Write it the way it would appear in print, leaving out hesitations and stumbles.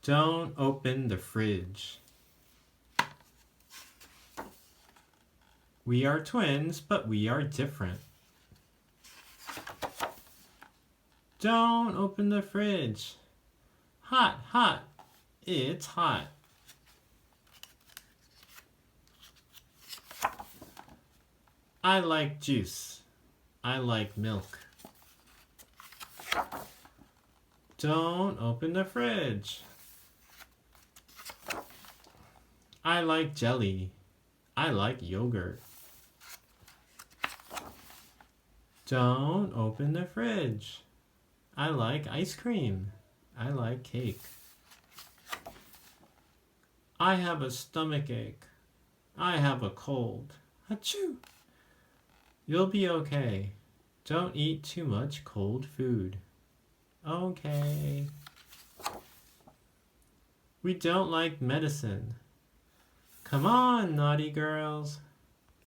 Don't open the fridge. We are twins, but we are different. Don't open the fridge. Hot, hot. It's hot. I like juice. I like milk. Don't open the fridge. I like jelly. I like yogurt. Don't open the fridge. I like ice cream. I like cake. I have a stomachache. I have a cold. Achoo! You'll be okay. Don't eat too much cold food. Okay. We don't like medicine. Come on, naughty girls.